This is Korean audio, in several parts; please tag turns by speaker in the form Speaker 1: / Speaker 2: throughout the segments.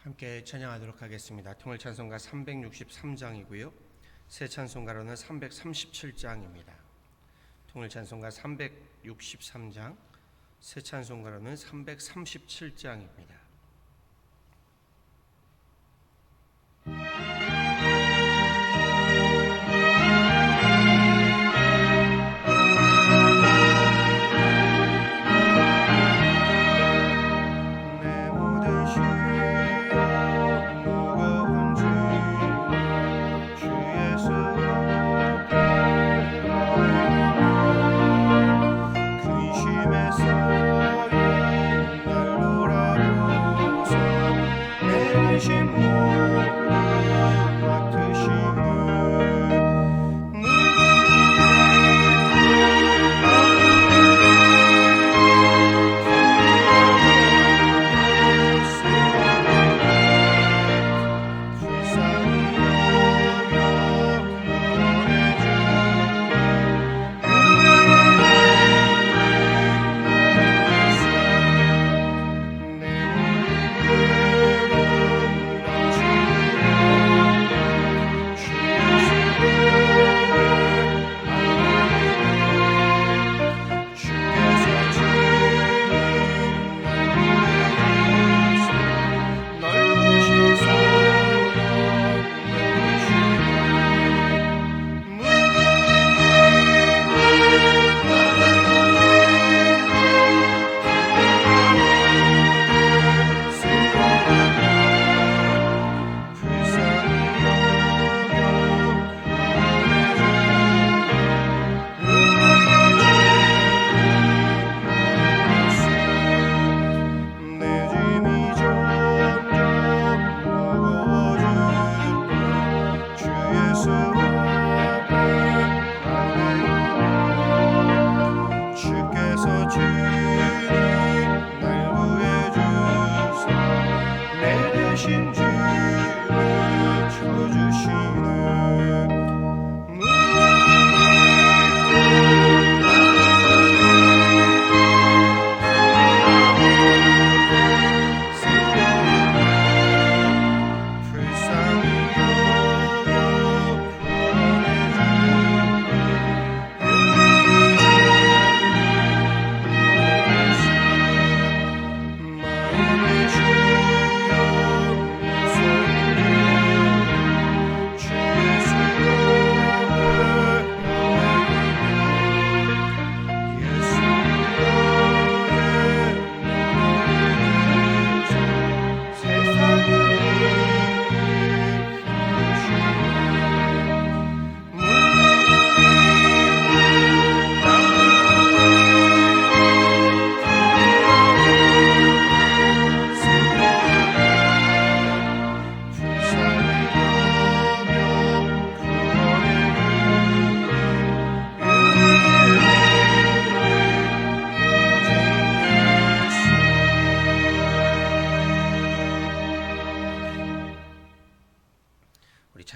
Speaker 1: 함께 찬양하도록 하겠습니다. 통일찬송가 363장이고요. 새 찬송가로는 337장입니다. 통일찬송가 363장, 새 찬송가로는 337장입니다.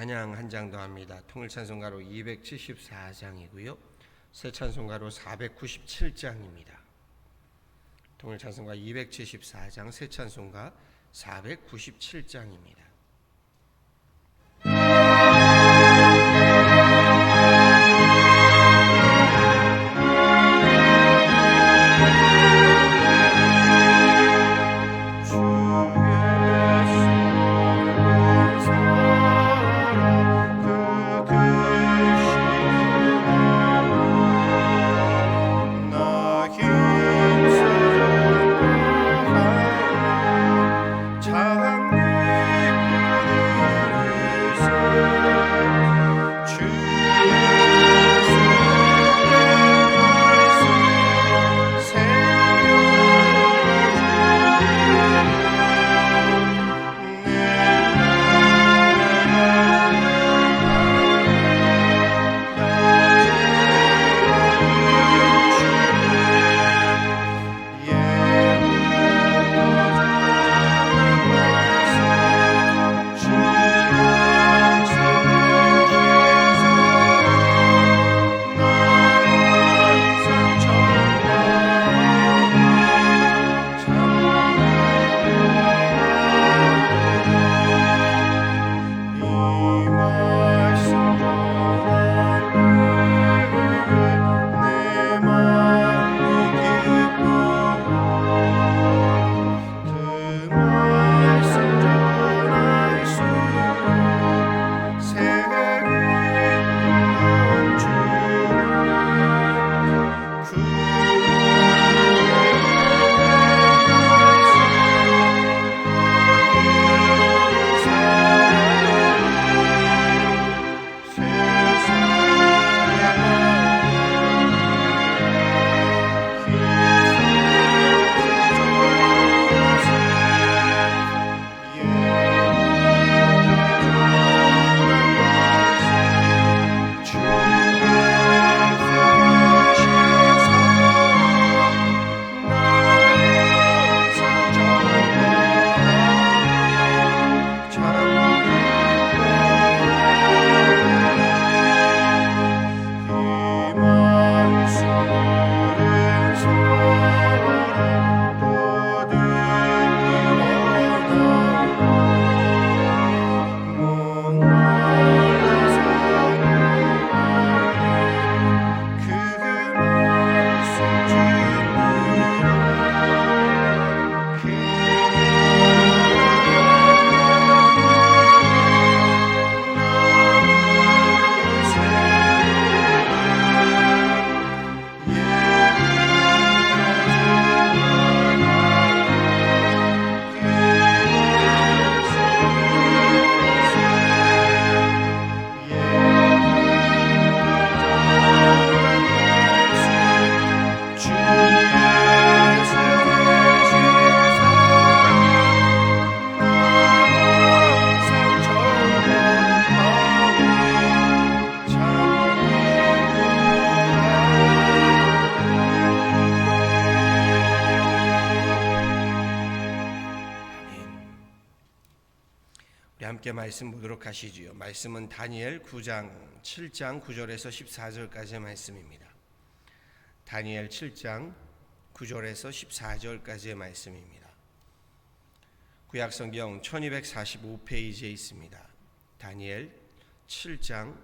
Speaker 1: 찬양 한 장 더 합니다. 통일찬송가로 274장이고요. 새 찬송가로 497장입니다. 통일찬송가 274장, 새 찬송가 497장입니다.
Speaker 2: 참
Speaker 1: 함께 말씀 보도록 하시지요. 말씀은 다니엘 9장 7장 9절에서 14절까지의 말씀입니다. 다니엘 7장 9절에서 14절까지의 말씀입니다. 구약성경 1245페이지에 있습니다. 다니엘 7장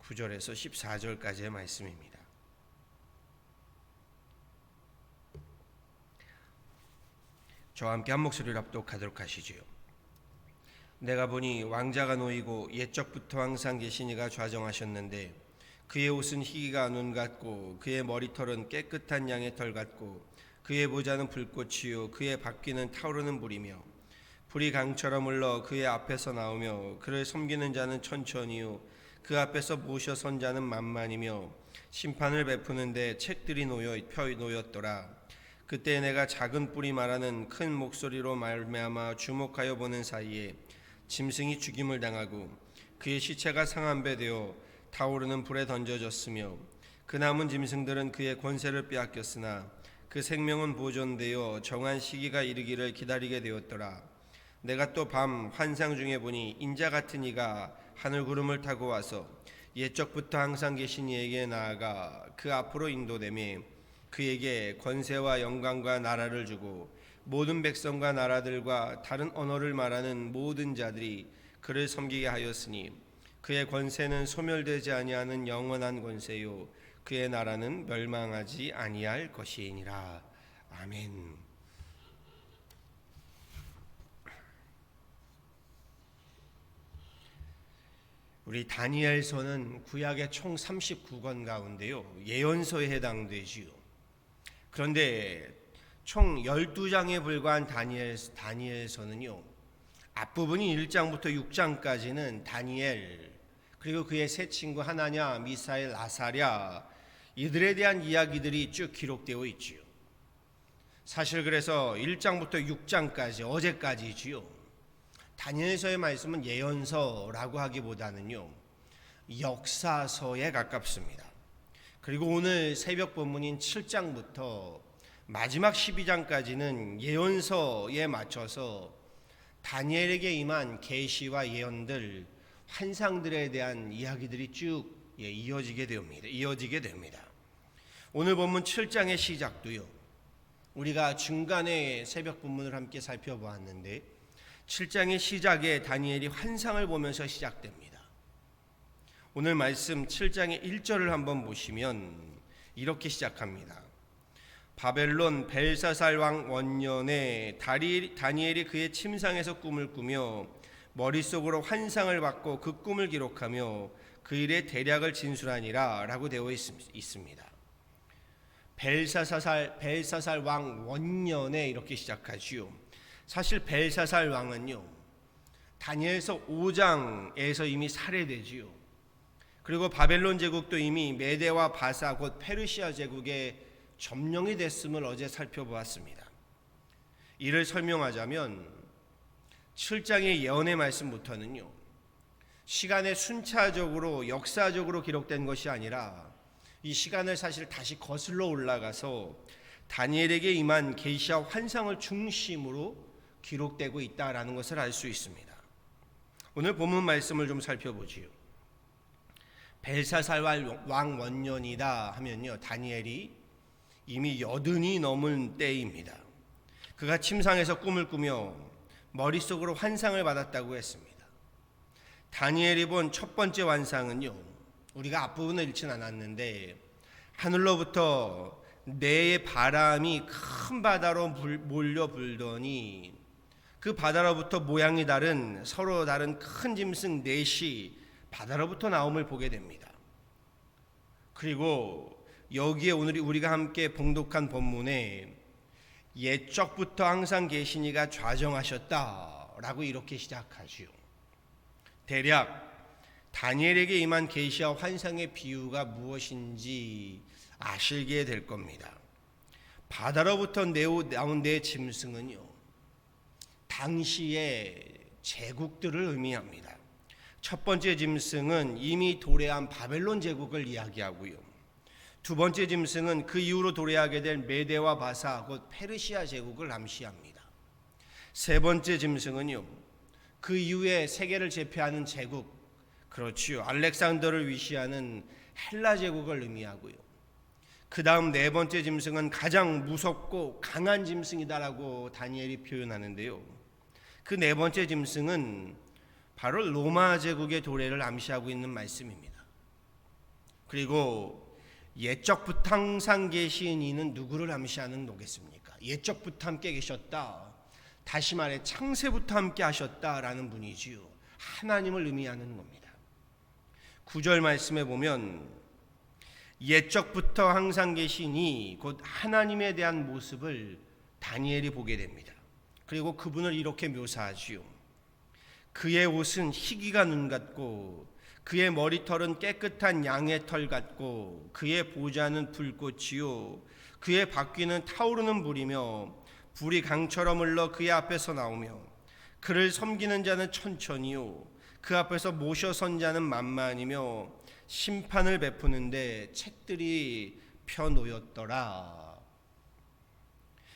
Speaker 1: 9절에서 14절까지의 말씀입니다. 저와 함께 한 목소리로 합독하도록 하시지요. 내가 보니 왕자가 놓이고 옛적부터 항상 계신 이가 좌정하셨는데 그의 옷은 희기가 눈 같고 그의 머리털은 깨끗한 양의 털 같고 그의 보좌는 불꽃이요 그의 바퀴는 타오르는 불이며 불이 강처럼 흘러 그의 앞에서 나오며 그를 섬기는 자는 천천히요 그 앞에서 모셔 선 자는 만만이며 심판을 베푸는데 책들이 놓였더라. 그때 내가 작은 뿔이 말하는 큰 목소리로 말미암아 주목하여 보는 사이에 짐승이 죽임을 당하고 그의 시체가 상한 배 되어 타오르는 불에 던져졌으며 그 남은 짐승들은 그의 권세를 빼앗겼으나 그 생명은 보존되어 정한 시기가 이르기를 기다리게 되었더라. 내가 또 밤 환상 중에 보니 인자 같은 이가 하늘 구름을 타고 와서 옛적부터 항상 계신 이에게 나아가 그 앞으로 인도되며 그에게 권세와 영광과 나라를 주고 모든 백성과 나라들과 다른 언어를 말하는 모든 자들이 그를 섬기게 하였으니 그의 권세는 소멸되지 아니하는 영원한 권세요 그의 나라는 멸망하지 아니할 것이니라. 아멘. 우리 다니엘서는 구약의 총 39권 가운데요 예언서에 해당되지요. 그런데 총 12장에 불과한 다니엘서는요 앞부분이 1장부터 6장까지는 다니엘 그리고 그의 세 친구 하나냐, 미사엘, 아사랴 이들에 대한 이야기들이 쭉 기록되어 있지요. 사실 그래서 1장부터 6장까지 어제까지지요. 다니엘서의 말씀은 예언서라고 하기보다는요 역사서에 가깝습니다. 그리고 오늘 새벽 본문인 7장부터 마지막 12장까지는 예언서에 맞춰서 다니엘에게 임한 계시와 예언들, 환상들에 대한 이야기들이 쭉 이어지게 됩니다. 오늘 본문 7장의 시작도요. 우리가 중간에 새벽 본문을 함께 살펴보았는데 7장의 시작에 다니엘이 환상을 보면서 시작됩니다. 오늘 말씀 7장의 1절을 한번 보시면 이렇게 시작합니다. 바벨론 벨사살 왕 원년에 다니엘이 그의 침상에서 꿈을 꾸며 머릿속으로 환상을 받고 그 꿈을 기록하며 그 일의 대략을 진술하니라 라고 되어 있습니다. 벨사살 왕 원년에 이렇게 시작하지요. 사실 벨사살 왕은요 다니엘서 5장에서 이미 살해되지요. 그리고 바벨론 제국도 이미 메대와 바사 곧 페르시아 제국의 점령이 됐음을 어제 살펴보았습니다. 이를 설명하자면 7장의 예언의 말씀부터는요 시간의 순차적으로 역사적으로 기록된 것이 아니라 이 시간을 사실 다시 거슬러 올라가서 다니엘에게 임한 계시와 환상을 중심으로 기록되고 있다라는 것을 알 수 있습니다. 오늘 본문 말씀을 좀 살펴보지요. 벨사살 왕 원년이다 하면요 다니엘이 이미 80이 넘은 때입니다. 그가 침상에서 꿈을 꾸며 머릿속으로 환상을 받았다고 했습니다. 다니엘이 본 첫 번째 환상은요 우리가 앞부분을 읽진 않았는데 하늘로부터 내의 바람이 큰 바다로 몰려 불더니 그 바다로부터 모양이 다른 서로 다른 큰 짐승 넷이 바다로부터 나옴을 보게 됩니다. 그리고 여기에 오늘 우리가 함께 봉독한 본문에 옛적부터 항상 계신 이가 좌정하셨다라고 이렇게 시작하지요. 대략 다니엘에게 임한 계시와 환상의 비유가 무엇인지 아시게 될 겁니다. 바다로부터 나온 네 짐승은요 당시의 제국들을 의미합니다. 첫 번째 짐승은 이미 도래한 바벨론 제국을 이야기하고요. 두 번째 짐승은 그 이후로 도래하게 될 메대와 바사 곧 페르시아 제국을 암시합니다. 세 번째 짐승은요 그 이후에 세계를 제패하는 제국, 그렇지요, 알렉산더를 위시하는 헬라 제국을 의미하고요. 그 다음 네 번째 짐승은 가장 무섭고 강한 짐승이다라고 다니엘이 표현하는데요. 그 네 번째 짐승은 바로 로마 제국의 도래를 암시하고 있는 말씀입니다. 그리고 옛적부터 항상 계신 이는 누구를 암시하는 거겠습니까? 옛적부터 함께 계셨다, 다시 말해 창세부터 함께 하셨다라는 분이지요. 하나님을 의미하는 겁니다. 9절 말씀에 보면 옛적부터 항상 계시니 곧 하나님에 대한 모습을 다니엘이 보게 됩니다. 그리고 그분을 이렇게 묘사하지요. 그의 옷은 희기가 눈 같고 그의 머리털은 깨끗한 양의 털 같고 그의 보좌는 불꽃이요 그의 바퀴는 타오르는 불이며 불이 강처럼 흘러 그의 앞에서 나오며 그를 섬기는 자는 천천히요 그 앞에서 모셔 선 자는 만만이며 심판을 베푸는데 책들이 펴놓였더라.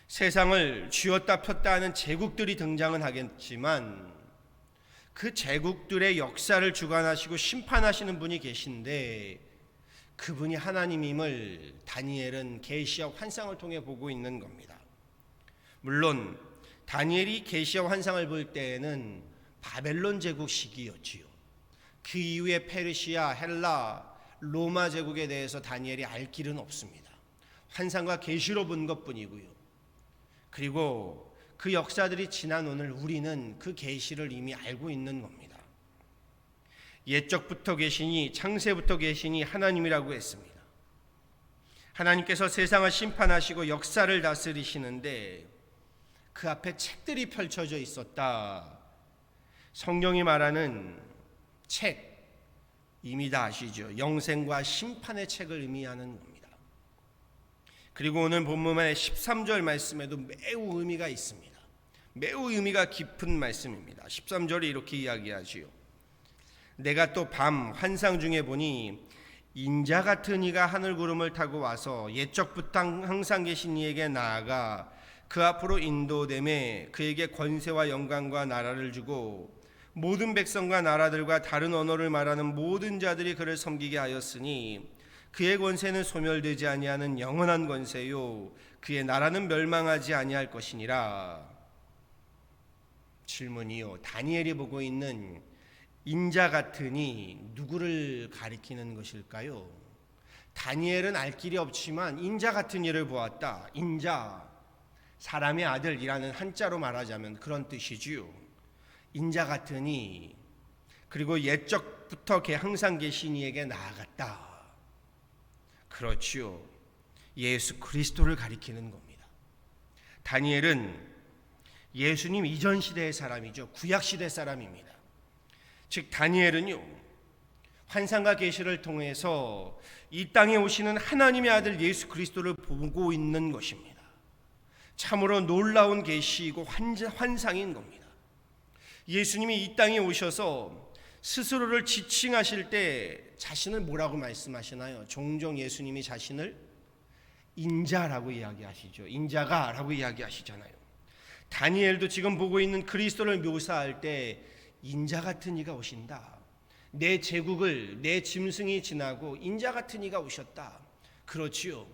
Speaker 1: 세상을 쥐었다 폈다 하는 제국들이 등장은 하겠지만 그 제국들의 역사를 주관하시고 심판하시는 분이 계신데 그분이 하나님임을 다니엘은 계시와 환상을 통해 보고 있는 겁니다. 물론 다니엘이 계시와 환상을 볼 때에는 바벨론 제국 시기였지요. 그 이후에 페르시아, 헬라, 로마 제국에 대해서 다니엘이 알 길은 없습니다. 환상과 계시로 본 것뿐이고요. 그리고 그 역사들이 지난 오늘 우리는 그 계시를 이미 알고 있는 겁니다. 옛적부터 계시니 창세부터 계시니 하나님이라고 했습니다. 하나님께서 세상을 심판하시고 역사를 다스리시는데 그 앞에 책들이 펼쳐져 있었다. 성경이 말하는 책, 이미 다 아시죠? 영생과 심판의 책을 의미하는 겁니다. 그리고 오늘 본문의 13절 말씀에도 매우 의미가 있습니다. 매우 의미가 깊은 말씀입니다. 13절에 이렇게 이야기하지요. 내가 또 밤 환상 중에 보니 인자 같은 이가 하늘 구름을 타고 와서 옛적부터 항상 계신 이에게 나아가 그 앞으로 인도됨에 그에게 권세와 영광과 나라를 주고 모든 백성과 나라들과 다른 언어를 말하는 모든 자들이 그를 섬기게 하였으니 그의 권세는 소멸되지 아니하는 영원한 권세요 그의 나라는 멸망하지 아니할 것이니라. 질문이요, 다니엘이 보고 있는 인자 같으니 누구를 가리키는 것일까요? 다니엘은 알 길이 없지만 인자 같은 이를 보았다. 인자, 사람의 아들이라는 한자로 말하자면 그런 뜻이지요. 인자 같으니, 그리고 옛적부터 항상 계신 이에게 나아갔다. 그렇지요, 예수 그리스도를 가리키는 겁니다. 다니엘은 예수님 이전 시대의 사람이죠. 구약 시대 사람입니다. 즉 다니엘은요, 환상과 계시를 통해서 이 땅에 오시는 하나님의 아들 예수 그리스도를 보고 있는 것입니다. 참으로 놀라운 계시이고 환상인 겁니다. 예수님이 이 땅에 오셔서 스스로를 지칭하실 때 자신을 뭐라고 말씀하시나요? 종종 예수님이 자신을 인자라고 이야기하시죠. 인자가 라고 이야기하시잖아요. 다니엘도 지금 보고 있는 그리스도를 묘사할 때 인자 같은 이가 오신다. 내 제국을, 내 짐승이 지나고 인자 같은 이가 오셨다. 그렇지요.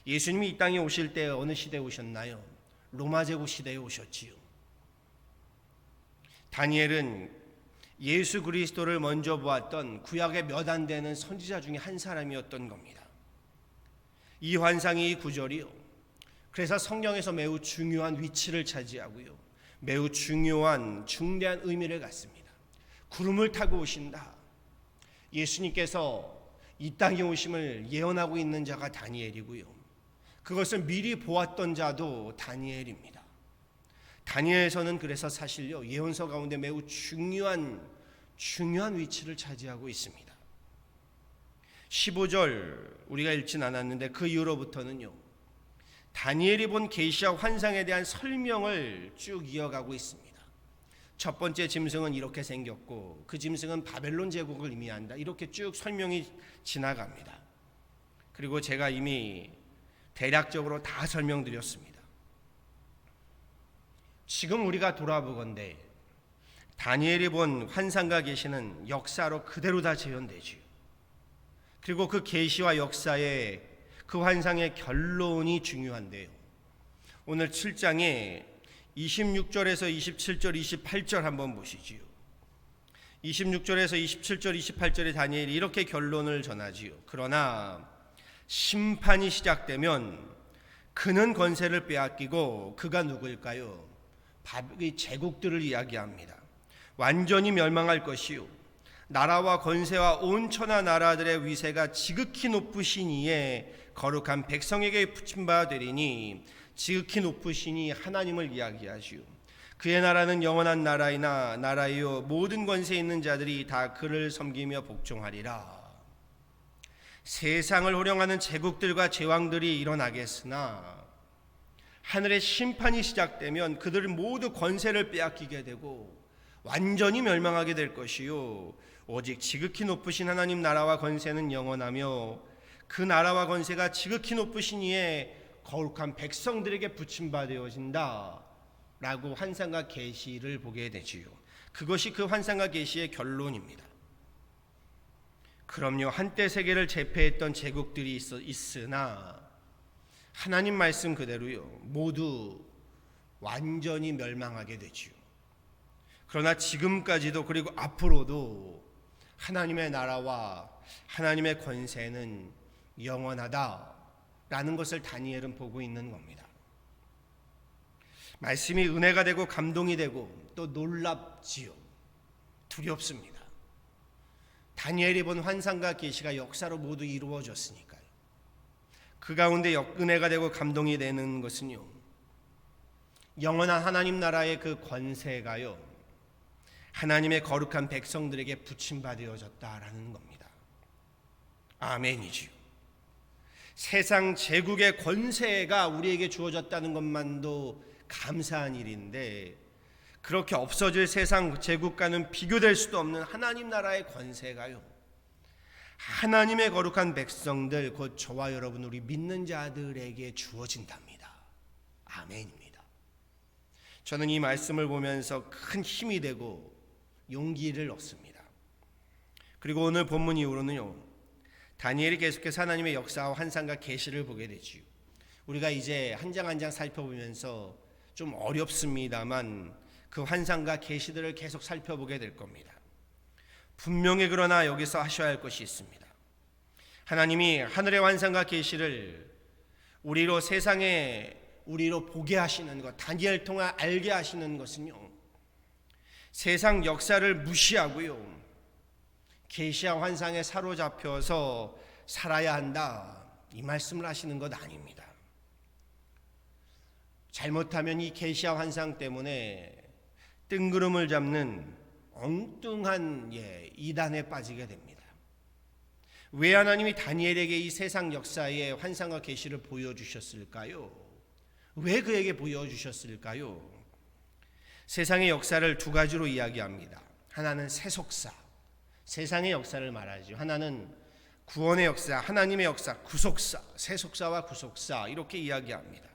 Speaker 1: 예수님이 이 땅에 오실 때 어느 시대에 오셨나요? 로마 제국 시대에 오셨지요. 다니엘은 예수 그리스도를 먼저 보았던 구약의 몇 안 되는 선지자 중에 한 사람이었던 겁니다. 이 환상이, 이 구절이요, 그래서 성경에서 매우 중요한 위치를 차지하고요, 매우 중요한 중대한 의미를 갖습니다. 구름을 타고 오신다. 예수님께서 이 땅에 오심을 예언하고 있는 자가 다니엘이고요, 그것을 미리 보았던 자도 다니엘입니다. 다니엘서는 그래서 사실요, 예언서 가운데 매우 중요한 위치를 차지하고 있습니다. 15절 우리가 읽진 않았는데 그 이후로부터는요, 다니엘이 본 계시와 환상에 대한 설명을 쭉 이어가고 있습니다. 첫 번째 짐승은 이렇게 생겼고 그 짐승은 바벨론 제국을 의미한다. 이렇게 쭉 설명이 지나갑니다. 그리고 제가 이미 대략적으로 다 설명드렸습니다. 지금 우리가 돌아보건대 다니엘이 본 환상과 계시는 역사로 그대로 다 재현되지요. 그리고 그 계시와 역사의 그 환상의 결론이 중요한데요. 오늘 7장에 26절에서 27절, 28절 한번 보시지요. 26절에서 27절, 28절에 다니엘이 이렇게 결론을 전하지요. 그러나 심판이 시작되면 그는 권세를 빼앗기고, 그가 누구일까요? 바벨의 제국들을 이야기합니다. 완전히 멸망할 것이요, 나라와 권세와 온 천하 나라들의 위세가 지극히 높으신 이에 거룩한 백성에게 붙임 바 되리니, 지극히 높으신 이 하나님을 이야기하시오. 그의 나라는 영원한 나라이요 모든 권세 있는 자들이 다 그를 섬기며 복종하리라. 세상을 호령하는 제국들과 제왕들이 일어나겠으나 하늘의 심판이 시작되면 그들 모두 권세를 빼앗기게 되고 완전히 멸망하게 될 것이요, 오직 지극히 높으신 하나님 나라와 권세는 영원하며 그 나라와 권세가 지극히 높으신 이에 거룩한 백성들에게 붙임받아진다 라고 환상과 계시를 보게 되지요. 그것이 그 환상과 계시의 결론입니다. 그럼요, 한때 세계를 제패했던 제국들이 있으나 하나님 말씀 그대로요, 모두 완전히 멸망하게 되지요. 그러나 지금까지도, 그리고 앞으로도 하나님의 나라와 하나님의 권세는 영원하다라는 것을 다니엘은 보고 있는 겁니다. 말씀이 은혜가 되고 감동이 되고 또 놀랍지요. 두렵습니다. 다니엘이 본 환상과 계시가 역사로 모두 이루어졌으니까요. 그 가운데 은혜가 되고 감동이 되는 것은요, 영원한 하나님 나라의 그 권세가요, 하나님의 거룩한 백성들에게 붙임받아졌다라는 겁니다. 아멘이지요. 세상 제국의 권세가 우리에게 주어졌다는 것만도 감사한 일인데, 그렇게 없어질 세상 제국과는 비교될 수도 없는 하나님 나라의 권세가요, 하나님의 거룩한 백성들, 곧 저와 여러분, 우리 믿는 자들에게 주어진답니다. 아멘입니다. 저는 이 말씀을 보면서 큰 힘이 되고 용기를 얻습니다. 그리고 오늘 본문 이후로는요, 다니엘이 계속해서 하나님의 역사와 환상과 계시를 보게 되지요. 우리가 이제 한 장 한 장 살펴보면서 좀 어렵습니다만 그 환상과 계시들을 계속 살펴보게 될 겁니다. 분명히 그러나 여기서 하셔야 할 것이 있습니다. 하나님이 하늘의 환상과 계시를 우리로 세상에 우리로 보게 하시는 것, 다니엘 통해 알게 하시는 것은요, 세상 역사를 무시하고요, 계시와 환상에 사로잡혀서 살아야 한다, 이 말씀을 하시는 것 아닙니다. 잘못하면 이 계시와 환상 때문에 뜬구름을 잡는 엉뚱한 이단에 빠지게 됩니다. 왜 하나님이 다니엘에게 이 세상 역사의 환상과 계시를 보여주셨을까요? 왜 그에게 보여주셨을까요? 세상의 역사를 두 가지로 이야기합니다. 하나는 세속사, 세상의 역사를 말하죠. 하나는 구원의 역사, 하나님의 역사, 구속사, 세속사와 구속사, 이렇게 이야기합니다.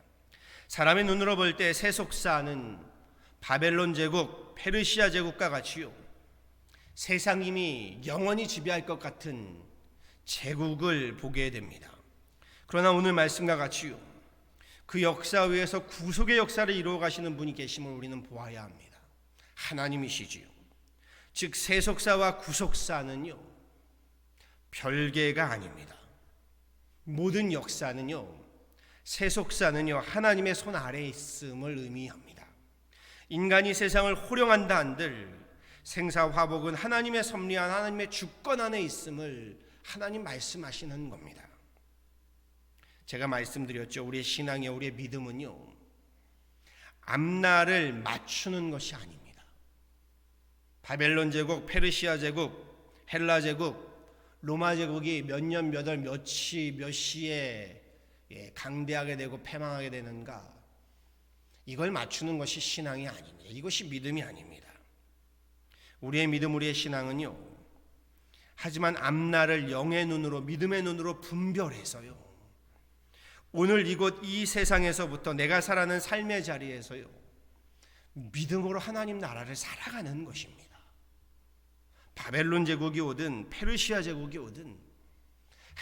Speaker 1: 사람의 눈으로 볼 때 세속사는 바벨론 제국, 페르시아 제국과 같이요, 세상임이 영원히 지배할 것 같은 제국을 보게 됩니다. 그러나 오늘 말씀과 같이요, 그 역사 위에서 구속의 역사를 이루어 가시는 분이 계심을 우리는 보아야 합니다. 하나님이시지요. 즉 세속사와 구속사는요, 별개가 아닙니다. 모든 역사는요, 세속사는요, 하나님의 손 아래에 있음을 의미합니다. 인간이 세상을 호령한다 한들 생사화복은 하나님의 섭리한 하나님의 주권 안에 있음을 하나님 말씀하시는 겁니다. 제가 말씀드렸죠. 우리의 신앙이, 우리의 믿음은요, 앞날을 맞추는 것이 아닙니다. 바벨론 제국, 페르시아 제국, 헬라 제국, 로마 제국이 몇 년 몇 월 몇 시에 강대하게 되고 패망하게 되는가, 이걸 맞추는 것이 신앙이 아닙니다. 이것이 믿음이 아닙니다. 우리의 믿음, 우리의 신앙은요, 하지만 앞날을 영의 눈으로, 믿음의 눈으로 분별해서요, 오늘 이곳 이 세상에서부터 내가 살아가는 삶의 자리에서요, 믿음으로 하나님 나라를 살아가는 것입니다. 바벨론 제국이 오든 페르시아 제국이 오든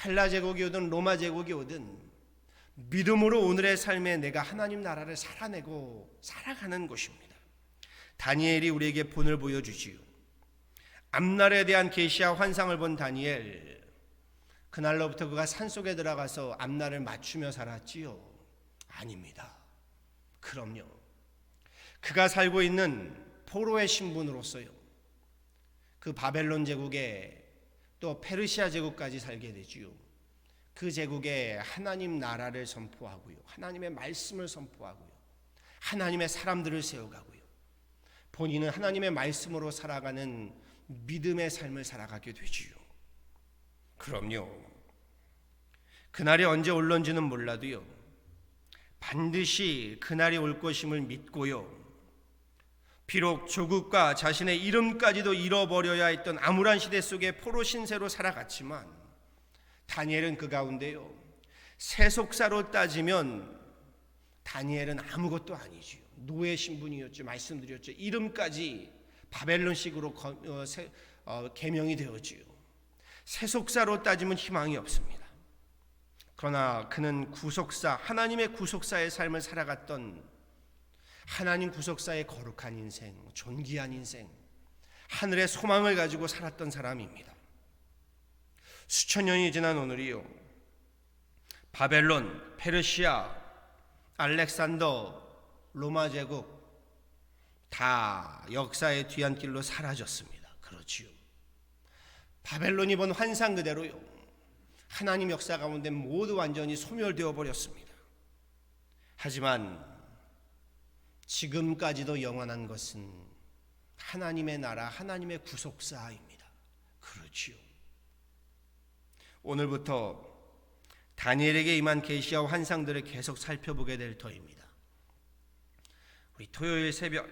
Speaker 1: 헬라 제국이 오든 로마 제국이 오든 믿음으로 오늘의 삶에 내가 하나님 나라를 살아내고 살아가는 것입니다. 다니엘이 우리에게 본을 보여주지요. 앞날에 대한 계시와 환상을 본 다니엘, 그날로부터 그가 산속에 들어가서 앞날을 맞추며 살았지요? 아닙니다. 그럼요. 그가 살고 있는 포로의 신분으로서요, 그 바벨론 제국에 또 페르시아 제국까지 살게 되지요. 그 제국에 하나님 나라를 선포하고요, 하나님의 말씀을 선포하고요, 하나님의 사람들을 세워가고요, 본인은 하나님의 말씀으로 살아가는 믿음의 삶을 살아가게 되지요. 그럼요. 그날이 언제 올런지는 몰라도요, 반드시 그날이 올 것임을 믿고요, 비록 조국과 자신의 이름까지도 잃어버려야 했던 암울한 시대 속에 포로 신세로 살아갔지만 다니엘은 그 가운데요, 세속사로 따지면 다니엘은 아무것도 아니지요. 노예 신분이었죠. 말씀드렸죠. 이름까지 바벨론식으로 개명이 되었지요. 세속사로 따지면 희망이 없습니다. 그러나 그는 구속사, 하나님의 구속사의 삶을 살아갔던, 하나님 구속사의 거룩한 인생, 존귀한 인생, 하늘의 소망을 가지고 살았던 사람입니다. 수천 년이 지난 오늘이요, 바벨론, 페르시아, 알렉산더, 로마 제국 다 역사의 뒤안길로 사라졌습니다. 그렇지요. 바벨론이 본 환상 그대로요, 하나님 역사 가운데 모두 완전히 소멸되어 버렸습니다. 하지만 지금까지도 영원한 것은 하나님의 나라, 하나님의 구속사입니다. 그렇지요. 오늘부터 다니엘에게 임한 계시와 환상들을 계속 살펴보게 될 터입니다. 우리 토요일 새벽,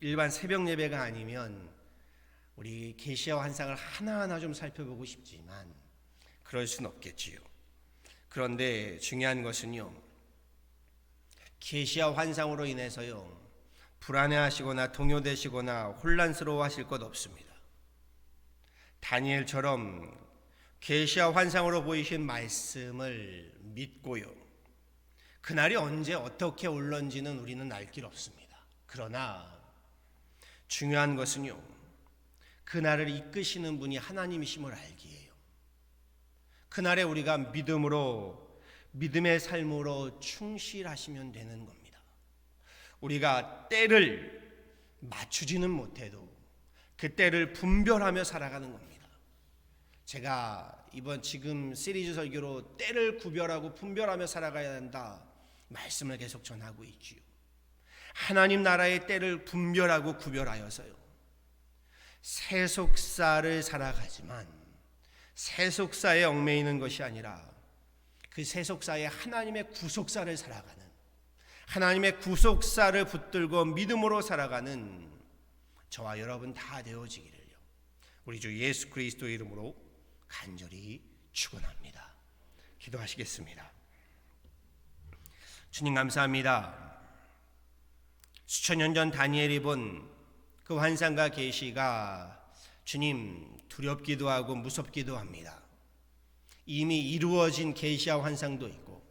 Speaker 1: 일반 새벽 예배가 아니면 우리 계시와 환상을 하나하나 좀 살펴보고 싶지만 그럴 수는 없겠지요. 그런데 중요한 것은요, 계시와 환상으로 인해서요, 불안해하시거나 동요되시거나 혼란스러워하실 것 없습니다. 다니엘처럼 계시와 환상으로 보이신 말씀을 믿고요, 그날이 언제 어떻게 올런지는 우리는 알 길 없습니다. 그러나 중요한 것은요, 그날을 이끄시는 분이 하나님이심을 알기예요. 그날에 우리가 믿음으로, 믿음의 삶으로 충실하시면 되는 겁니다. 우리가 때를 맞추지는 못해도 그 때를 분별하며 살아가는 겁니다. 제가 이번 지금 시리즈 설교로 때를 구별하고 분별하며 살아가야 한다 말씀을 계속 전하고 있지요. 하나님 나라의 때를 분별하고 구별하여서요, 세속사를 살아가지만 세속사에 얽매이는 것이 아니라 그 세속사에 하나님의 구속사를 살아가는, 하나님의 구속사를 붙들고 믿음으로 살아가는 저와 여러분 다 되어지기를요, 우리 주 예수 그리스도의 이름으로 간절히 축원합니다. 기도하시겠습니다. 주님 감사합니다. 수천 년 전 다니엘이 본 그 환상과 계시가 주님 두렵기도 하고 무섭기도 합니다. 이미 이루어진 계시와 환상도 있고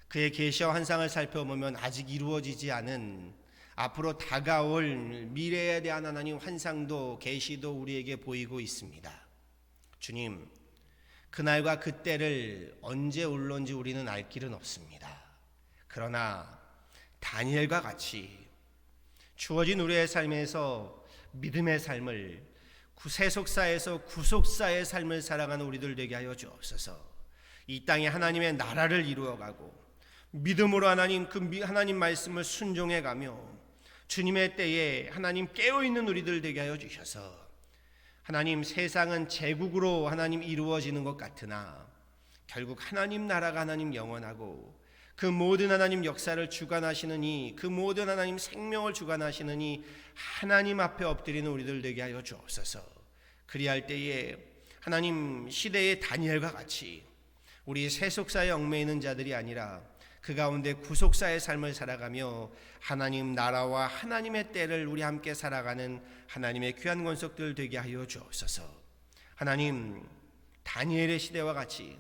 Speaker 1: 그의 계시와 환상을 살펴보면 아직 이루어지지 않은 앞으로 다가올 미래에 대한 하나님 환상도 계시도 우리에게 보이고 있습니다. 주님, 그날과 그때를 언제 올런지 우리는 알 길은 없습니다. 그러나 다니엘과 같이 주어진 우리의 삶에서 믿음의 삶을, 세속사에서 구속사의 삶을 살아가는 우리들 되게 하여 주옵소서. 이 땅에 하나님의 나라를 이루어가고 믿음으로 하나님 말씀을 순종해가며 주님의 때에 하나님 깨어있는 우리들 되게 하여 주셔서, 하나님 세상은 제국으로 하나님 이루어지는 것 같으나 결국 하나님 나라가 하나님 영원하고 그 모든 하나님 역사를 주관하시느니, 그 모든 하나님 생명을 주관하시느니 하나님 앞에 엎드리는 우리들 되게 하여 주옵소서. 그리할 때에 하나님 시대의 다니엘과 같이 우리 세속사에 얽매이는 자들이 아니라 그 가운데 구속사의 삶을 살아가며 하나님 나라와 하나님의 때를 우리 함께 살아가는 하나님의 귀한 권속들 되게 하여 주옵소서. 하나님, 다니엘의 시대와 같이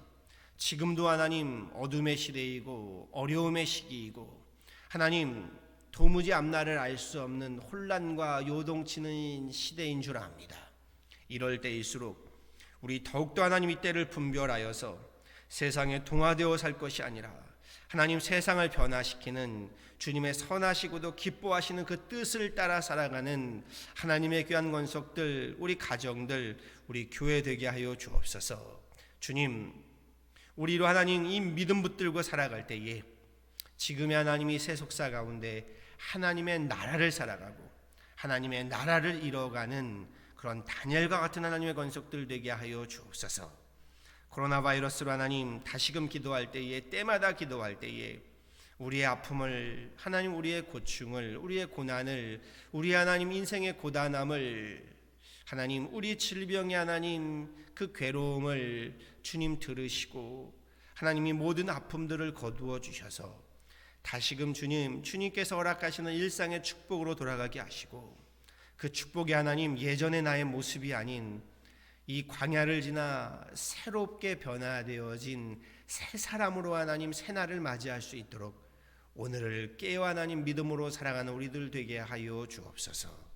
Speaker 1: 지금도 하나님 어둠의 시대이고 어려움의 시기이고 하나님 도무지 앞날을 알 수 없는 혼란과 요동치는 시대인 줄 압니다. 이럴 때일수록 우리 더욱더 하나님 이 때를 분별하여서 세상에 동화되어 살 것이 아니라 하나님 세상을 변화시키는 주님의 선하시고도 기뻐하시는 그 뜻을 따라 살아가는 하나님의 귀한 권속들, 우리 가정들, 우리 교회 되게 하여 주옵소서. 주님, 우리로 하나님 이 믿음 붙들고 살아갈 때에 지금의 하나님이 세속사 가운데 하나님의 나라를 살아가고 하나님의 나라를 이뤄가는 그런 다니엘과 같은 하나님의 권속들 되게 하여 주옵소서. 코로나 바이러스로 하나님 다시금 기도할 때에 때마다 기도할 때에 우리의 아픔을 하나님, 우리의 고충을, 우리의 고난을, 우리 하나님 인생의 고단함을 하나님, 우리 질병의 하나님 그 괴로움을 주님 들으시고 하나님이 모든 아픔들을 거두어 주셔서 다시금 주님께서 허락하시는 일상의 축복으로 돌아가게 하시고 그 축복의 하나님, 예전의 나의 모습이 아닌 이 광야를 지나 새롭게 변화되어진 새 사람으로 하나님 새날을 맞이할 수 있도록 오늘을 깨어 하나님 믿음으로 살아가는 우리들 되게 하여 주옵소서.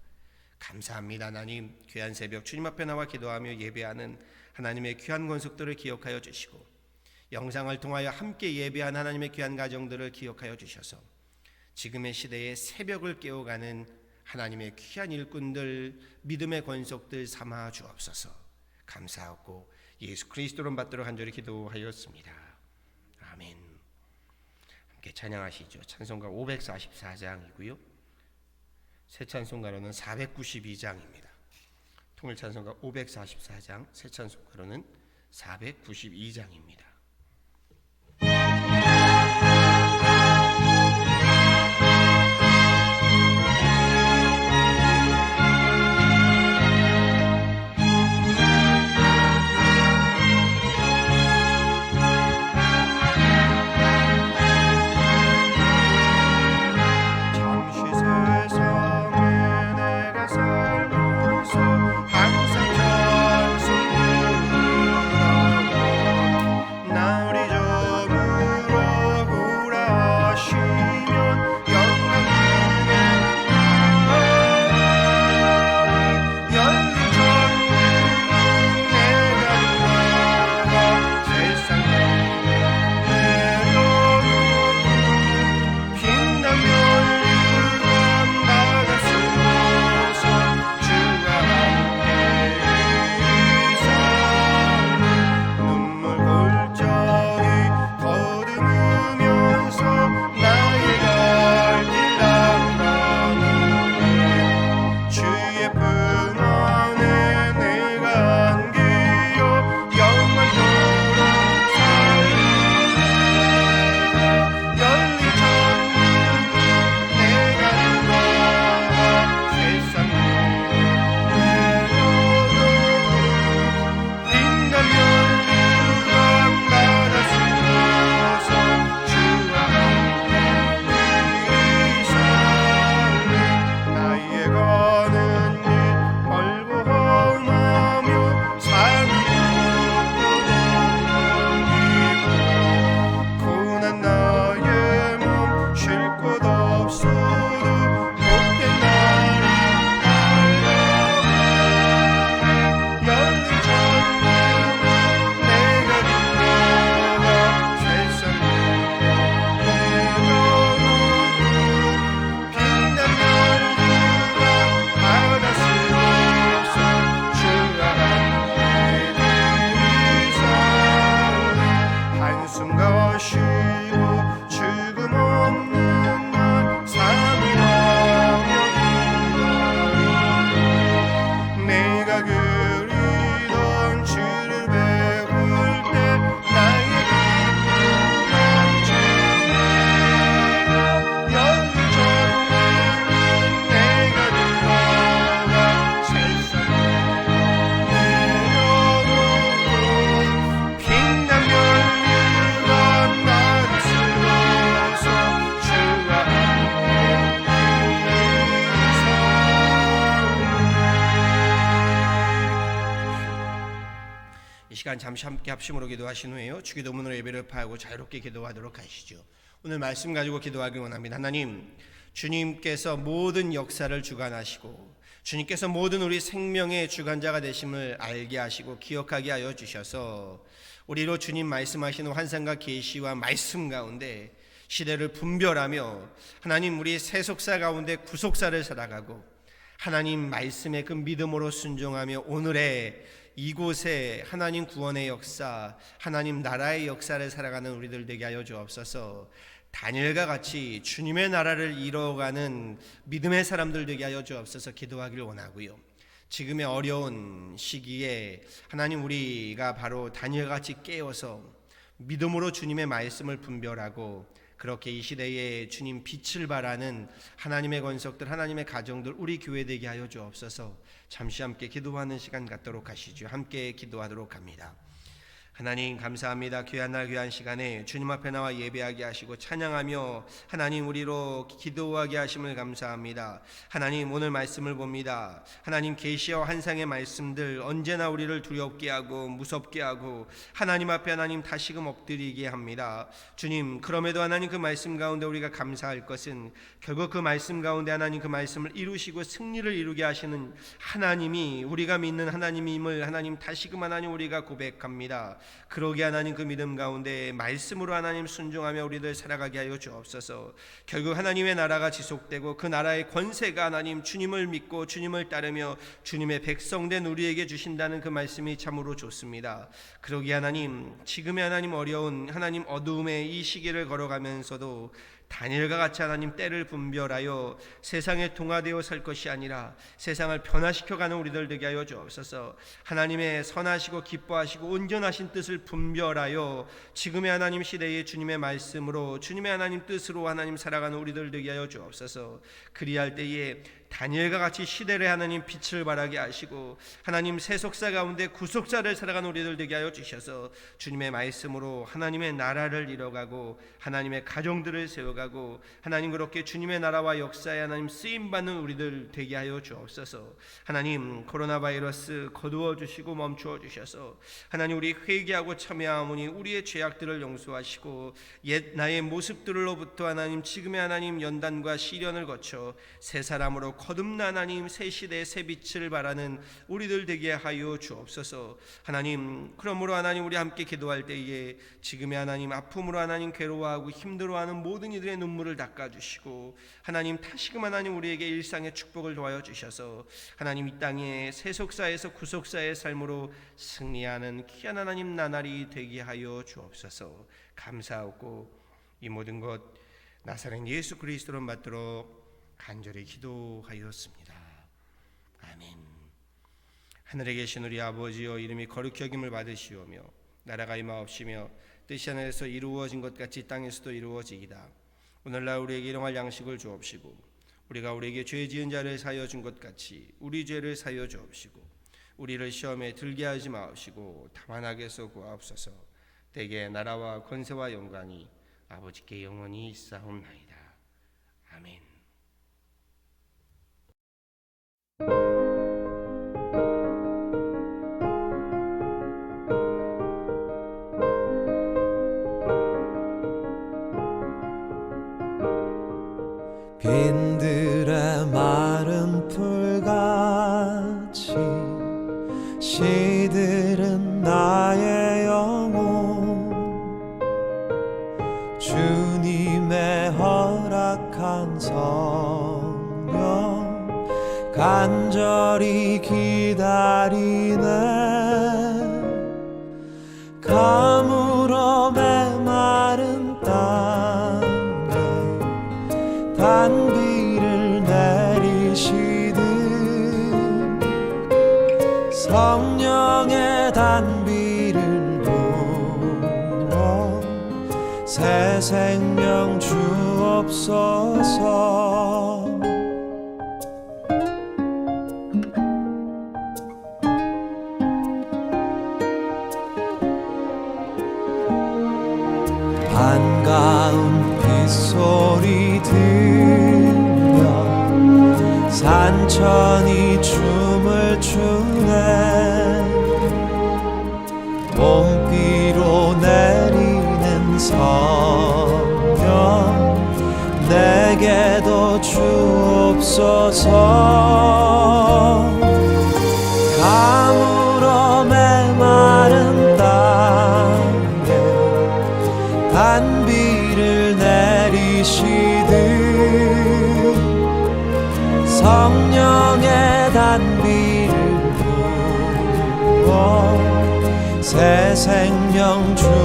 Speaker 1: 감사합니다. 하나님, 귀한 새벽 주님 앞에 나와 기도하며 예배하는 하나님의 귀한 권속들을 기억하여 주시고 영상을 통하여 함께 예배한 하나님의 귀한 가정들을 기억하여 주셔서 지금의 시대에 새벽을 깨워가는 하나님의 귀한 일꾼들, 믿음의 권속들 삼아 주옵소서. 감사하고 예수 그리스도로 받도록 간절히 기도하였습니다. 아멘. 함께 찬양하시죠. 찬송가 544장이고요. 새 찬송가로는 492장입니다. 통일 찬송가 544장, 새 찬송가로는 492장입니다. 시간 잠시 함께 합심으로 기도하신 후에요, 주기도문으로 예배를 파하고 자유롭게 기도하도록 하시죠. 오늘 말씀 가지고 기도하길 원합니다. 하나님, 주님께서 모든 역사를 주관하시고 주님께서 모든 우리 생명의 주관자가 되심을 알게 하시고 기억하게 하여 주셔서 우리로 주님 말씀하시는 환상과 계시와 말씀 가운데 시대를 분별하며 하나님 우리 세속사 가운데 구속사를 살아가고 하나님 말씀의 그 믿음으로 순종하며 오늘의 이곳에 하나님 구원의 역사, 하나님 나라의 역사를 살아가는 우리들 되게 하여 주옵소서. 다니엘과 같이 주님의 나라를 이뤄가는 믿음의 사람들 되게 하여 주옵소서 기도하기를 원하고요. 지금의 어려운 시기에 하나님 우리가 바로 다니엘과 같이 깨어서 믿음으로 주님의 말씀을 분별하고 그렇게 이 시대에 주님 빛을 발하는 하나님의 권속들, 하나님의 가정들, 우리 교회 되게 하여 주옵소서. 잠시 함께 기도하는 시간 갖도록 하시죠. 함께 기도하도록 합니다. 하나님 감사합니다. 귀한 날 귀한 시간에 주님 앞에 나와 예배하게 하시고 찬양하며 하나님 우리로 기도하게 하심을 감사합니다. 하나님 오늘 말씀을 봅니다. 하나님 계시와 환상의 말씀들 언제나 우리를 두렵게 하고 무섭게 하고 하나님 앞에 하나님 다시금 엎드리게 합니다. 주님, 그럼에도 하나님 그 말씀 가운데 우리가 감사할 것은 결국 그 말씀 가운데 하나님 그 말씀을 이루시고 승리를 이루게 하시는 하나님이 우리가 믿는 하나님임을 하나님 다시금 하나님 우리가 고백합니다. 그러게 하나님 그 믿음 가운데 말씀으로 하나님 순종하며 우리들 살아가게 하여 주옵소서. 결국 하나님의 나라가 지속되고 그 나라의 권세가 하나님 주님을 믿고 주님을 따르며 주님의 백성된 우리에게 주신다는 그 말씀이 참으로 좋습니다. 그러게 하나님 지금의 하나님 어려운 하나님 어두움의 이 시기를 걸어가면서도 다니엘과 같이 하나님 때를 분별하여 세상에 동화되어 살 것이 아니라 세상을 변화시켜가는 우리들 되게 하여 주옵소서. 하나님의 선하시고 기뻐하시고 온전하신 뜻을 분별하여 지금의 하나님 시대의 주님의 말씀으로 주님의 하나님 뜻으로 하나님 살아가는 우리들 되게 하여 주옵소서. 그리할 때에 다니엘과 같이 시대를 하나님 빛을 발하게 하시고 하나님 세속사 가운데 구속사를 살아가는 우리들 되게 하여 주셔서 주님의 말씀으로 하나님의 나라를 이뤄가고 하나님의 가정들을 세워가고 하나님 그렇게 주님의 나라와 역사에 하나님 쓰임받는 우리들 되게 하여 주옵소서. 하나님 코로나 바이러스 거두어 주시고 멈추어 주셔서 하나님 우리 회개하고 참여하오니 우리의 죄악들을 용서하시고 옛 나의 모습들로부터 하나님 지금의 하나님 연단과 시련을 거쳐 새 사람으로 거듭난 하나님 새 시대의 새 빛을 발하는 우리들 되게 하여 주옵소서. 하나님 그러므로 하나님 우리 함께 기도할 때에 지금의 하나님 아픔으로 하나님 괴로워하고 힘들어하는 모든 이들의 눈물을 닦아주시고 하나님 다시금 하나님 우리에게 일상의 축복을 도와여 주셔서 하나님 이 땅의 세속사에서 구속사의 삶으로 승리하는 귀한 하나님 나날이 되게 하여 주옵소서. 감사하고 이 모든 것 나사렛 예수 그리스도로 받도록 간절히 기도하였습니다. 아멘. 하늘에 계신 우리 아버지여, 이름이 거룩히 여김을 받으시오며 나라가 임하옵시며 뜻이 하늘에서 이루어진 것 같이 땅에서도 이루어지이다. 오늘날 우리에게 일용할 양식을 주옵시고 우리가 우리에게 죄 지은 자를 사하여 준 것 같이 우리 죄를 사하여 주옵시고 우리를 시험에 들게 하지 마옵시고 다만 악에서 구하옵소서. 대개 나라와 권세와 영광이 아버지께 영원히 있사옵나이다. 아멘.
Speaker 2: 빈들의 마른 풀같이 시들은 나의 영혼 주님의 허락한 성령 간절히 기다리네. 가물어 메마른 땅에 단비를 내리시듯 성령의 단비를 부어 새 생명 주옵소서. 반가운 빗소리 들려 산천이 춤을 추네. 주옵소서. 가물어 메마른 땅에 단비를 내리시듯 성령의 단비를 부어 새 생명 주옵소서.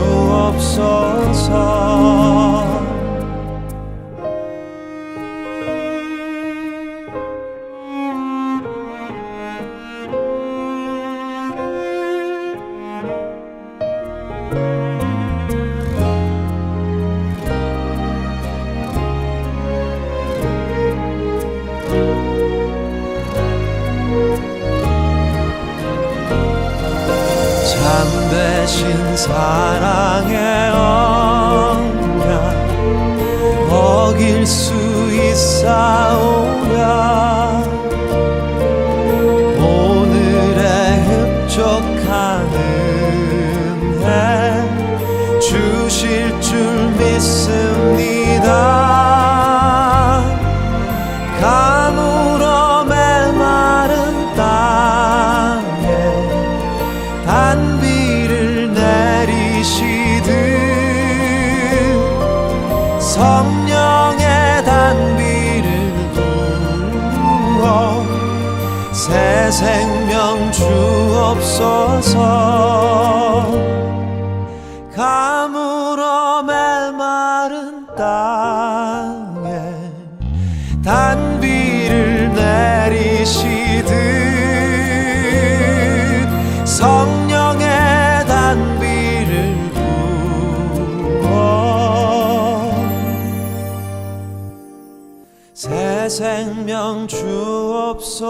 Speaker 2: 참되신 사랑의 언약 어길 수 있사오랴. 오늘의 흡족한 은혜 주실 줄 믿습니다. 가물어 메마른 땅에 단비를 내리시듯 성령의 단비를 부어 새 생명 주옵소서. 가물어 메마른 땅에 단비를 내리시듯 성령의 단비를 부어 새 생명 주옵소서.